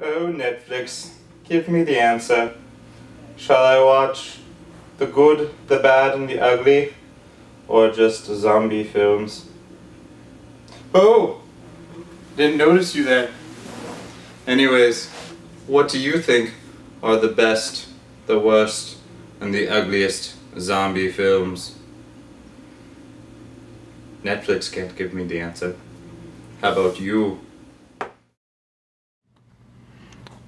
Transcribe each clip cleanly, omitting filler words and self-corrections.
Oh, Netflix, give me the answer. Shall I watch the good, the bad, and the ugly? Or just zombie films? Oh! Didn't notice you there. Anyways, what do you think are the best, the worst, and the ugliest zombie films? Netflix can't give me the answer. How about you?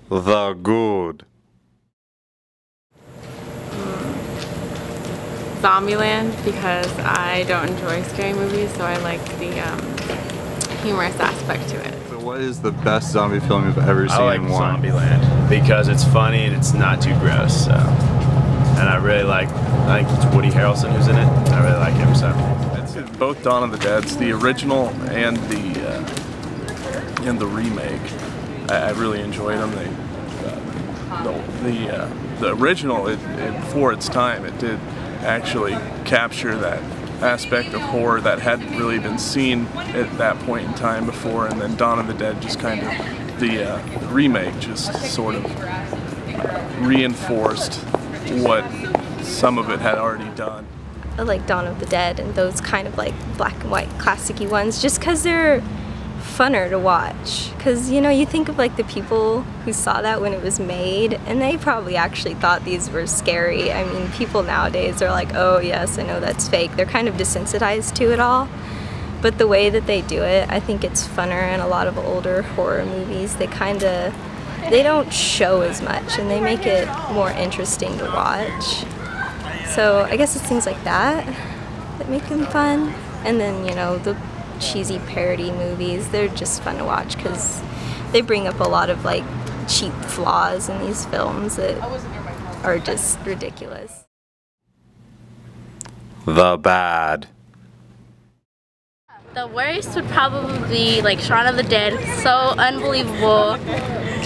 The good. Zombieland, because I don't enjoy scary movies, so I like the humorous aspect to it. So what is the best zombie film you've ever seen? I like Zombieland because it's funny and it's not too gross. So. And I think it's Woody Harrelson who's in it. I really like him, so. It's both Dawn of the Dead's, the original and the remake. I really enjoyed them. The original, for its time, it did actually capture that aspect of horror that hadn't really been seen at that point in time before, and then Dawn of the Dead just kind of, the remake just sort of reinforced what some of it had already done. I like Dawn of the Dead and those kind of like black and white classic-y ones just because they're funner to watch. Because, you know, you think of like the people who saw that when it was made and they probably actually thought these were scary. I mean, people nowadays are like, oh yes, I know that's fake. They're kind of desensitized to it all. But the way that they do it, I think it's funner. In a lot of older horror movies, they don't show as much and they make it more interesting to watch. So I guess it's things like that that make them fun. And then, you know, the cheesy parody movies, they're just fun to watch because they bring up a lot of like cheap flaws in these films that are just ridiculous. The bad. The worst would probably be like Shaun of the Dead. So unbelievable.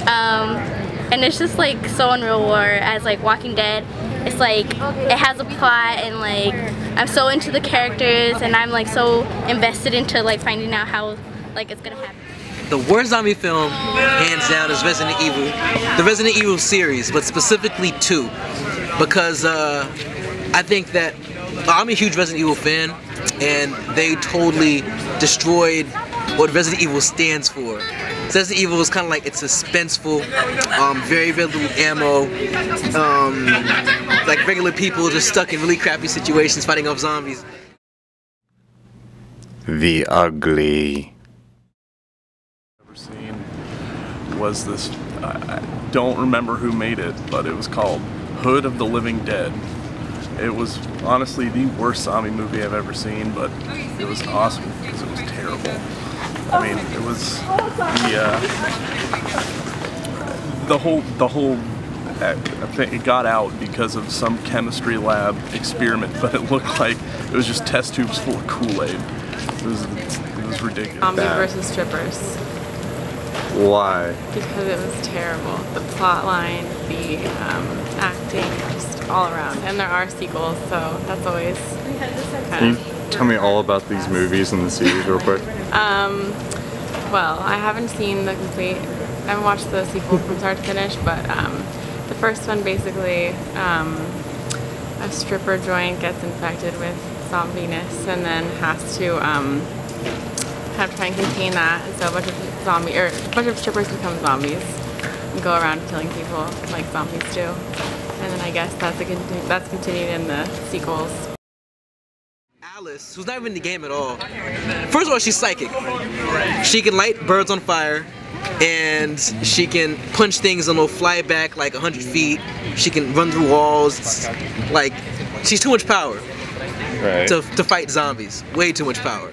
And it's just like so unreal. War as like Walking Dead. It's like it has a plot and like I'm so into the characters and I'm like so invested into like finding out how like it's gonna happen. The worst zombie film, hands down, is Resident Evil. The Resident Evil series, but specifically 2. Because I think that I'm a huge Resident Evil fan and they totally destroyed what Resident Evil stands for. Resident Evil is kind of like, it's suspenseful, very, very little ammo, like regular people just stuck in really crappy situations fighting off zombies. The ugly. I've seen was this, I don't remember who made it, but it was called Hood of the Living Dead. It was honestly the worst zombie movie I've ever seen, but it was awesome because it was terrible. I mean, it was the whole it got out because of some chemistry lab experiment, but it looked like it was just test tubes full of Kool-Aid. It was ridiculous. Zombie versus strippers. Why? Because it was terrible. The plot line, the acting, just all around. And there are sequels, so that's always kind of... Tell me all about these movies and the series real quick. Well, I haven't seen the complete, I haven't watched the sequel from start to finish, but the first one basically, a stripper joint gets infected with zombiness and then has to kind of try and contain that, and so a bunch of strippers become zombies and go around killing people like zombies do. And then I guess that's continued in the sequels. Alice, who's not even in the game at all. First of all, she's psychic. She can light birds on fire, and she can punch things and they'll fly back like 100 feet. She can run through walls. It's like, she's too much power to fight zombies. Way too much power.